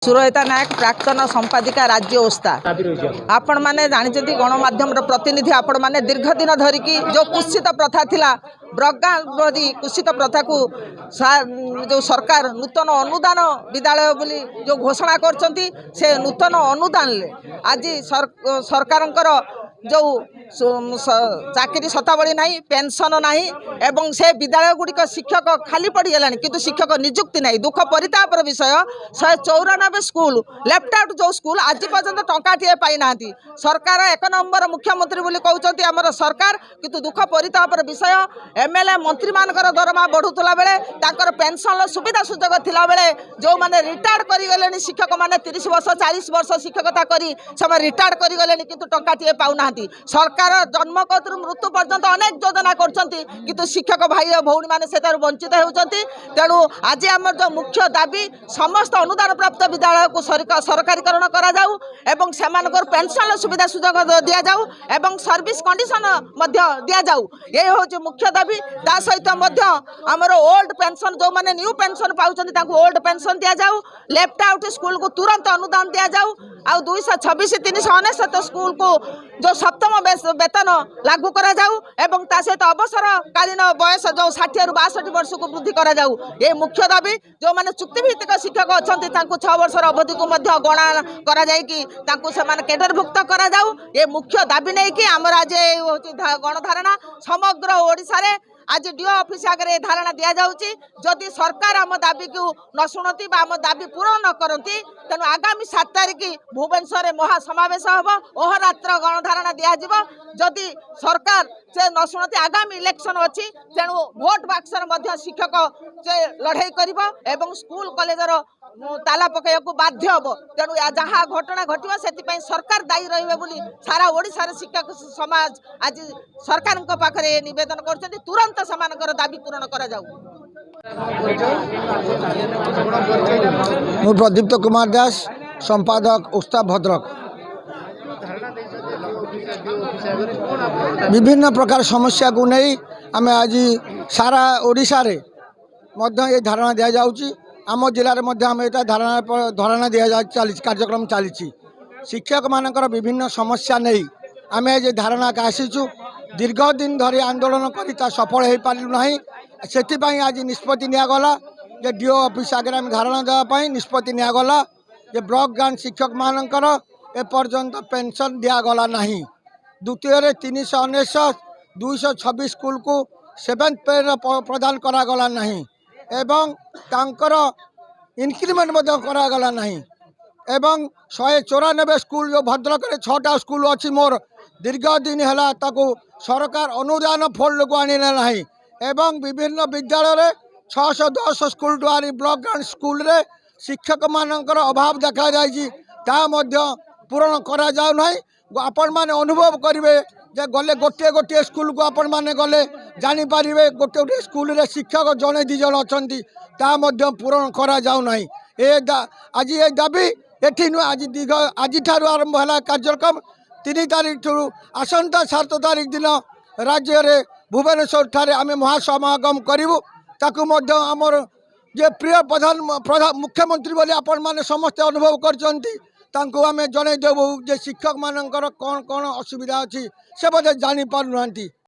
सुरहिता नायक प्राक्तन संपादिका राज्य ओस्ता आपण मैंने जानते गणमाध्यम प्रतिनिधि आपण मैंने दीर्घ दिन धरिकी जो कुत्सित प्रथा थिला ब्रगादी कुत्सित प्रथा को जो सरकार नूतन अनुदान विद्यालय बोली जो घोषणा करछंती से नूतन अनुदान ले आज सरकार जो चाकरी शतावली नहीं पेंशन नहीं एवं से विद्यालय गुड़िक शिक्षक खाली पड़गलानी किंतु शिक्षक निजुक्ति नहीं दुख परितापर विषय 194 स्कूल लेफ्ट आउट जो स्कूल आज पर्यंत टंकाटे पाई ना सरकार 1 नंबर मुख्यमंत्री बोली कहते आमर सरकार किंतु दुख परितापर विषय एमएलए मंत्री मानकर दरमा बढ़ुला बेले ताकर पेंशन सुविधा सुजोग थिला बेले जो माने रिटायर्ड करिगलेनी शिक्षक माने 30 वर्ष 40 वर्ष शिक्षकता करी समय रिटायर्ड करिगलेनी किंतु टंकाटे पाउना सरकार जन्म कतरु मृत्यु पर्यंत अनेक योजना करछंती किंतु शिक्षक भाई और भौणी माने सेतार वंचित होउछंती। तेणु आज आमर जो मुख्य दाबी समस्त अनुदान प्राप्त विद्यालय को सरकारीकरण करा जाऊ एवं सेमानकर पेंशन सुविधा सुजोग दिया जाऊ एवं सर्विस कंडीशन मध्य दिया जाऊ ये होचे मुख्य दाबी। ता सहित मध्य आमर ओल्ड पेंशन जो माने न्यू पेंशन पाउछंती ताको ओल्ड पेंशन दिया जाऊ लेफ्ट आउट स्कूल को तुरंत अनुदान दिया जाऊ आ 226 399 स्कूल को जो सप्तम वेतन लागू करा जाऊ एवं ता सहित अवसरकालीन बयस जो 60 रु 62 वर्ष को वृद्धि करा जाऊ ये मुख्य दाबी। जो माने चुक्तिभित्तिक शिक्षक अच्छी 6 वर्ष अवधि को गणना करा जाय कि तांको समान केडरभुक्त करा जाऊ ये मुख्य दाबी नहीं कि आमर आज गणधारणा समग्र ओडिशा रे आज डीओ ऑफिस आगे धारणा दि जाऊँगी जदि सरकार आम दाबी को न शुणती आम दाबी पूरण न करती तेणु आगामी 7 तारिख भुवनेश्वर में महासमावेश हम अहोरात्र गणधारणा दिज्व जदि सरकार से न शुणती आगामी इलेक्शन अच्छी तेणु भोट बाक्सर शिक्षक से लड़ाई कर स्कूल कॉलेजर ताला पकड़ बाध्य हम तेणु जहाँ घटना घटव से सरकार दायी रही सारा ओडिशा रे शिक्षक समाज आज सरकार पाखे निवेदन कर तुरंत सेमानकर दाबी पूरण करा जाऊ। मु प्रदीप्त कुमार दास संपादक ओस्ता भद्रक विभिन्न प्रकार समस्या को नहीं आम आज सारा ओडिशा रे मध्य ये धारणा दि जाऊँगी आम जिले में आम ये धारणा दि कार्यक्रम चली शिक्षक मानकर विभिन्न समस्या नहीं आम ये धारणा का आसीचु दीर्घ दिन धरी आंदोलन कर सफल हो पारू ना से आज निष्पत्ति निगला जे डीओ ऑफिस आगे आम धारणा देवाई निष्पत्ति निगला जे ब्लॉक गान शिक्षक मानकर एपर्यंत पेंशन दिगला ना द्वितीय 399 226 स्कूल को 7th पे प्रदान करागला ना एवं तांकर इंक्रीमेंट करागला ना एवं 194 स्कूल जो भद्रक 6टा स्कूल अच्छी मोर दीर्घ दिन है सरकार अनुदान फोल्ड को आने ना एवं विभिन्न विद्यालय 610 स्कूल द्वारा ब्लॉक ग्रांट स्कूल रे शिक्षक मानकर अभाव देखा जाए पूरण करा जाऊ ना आपण मैंने अनुभव करेंगे जे गले गोटे गोटे स्कूल को आपण मैंने गले जानीपर गोटे गोटे स्कूल रे शिक्षक जड़े 2 जन अच्छा पूरण करा जाऊ ना आज ये दाबी एठी नु आज आरंभ है कार्यक्रम 3 तारिख आसंता 7 तारिख दिन राज्य रे भुवनेश्वर ठारे आम महासमागम करूँ ताकू आमर जे प्रिय प्रधान मुख्यमंत्री बोली आपण मैंने समस्ते अनुभव करछंती तांको आम जनईदेबू जे शिक्षक मानकर कौन कौन असुविधा अच्छी से बोधे जानी पारु नांती।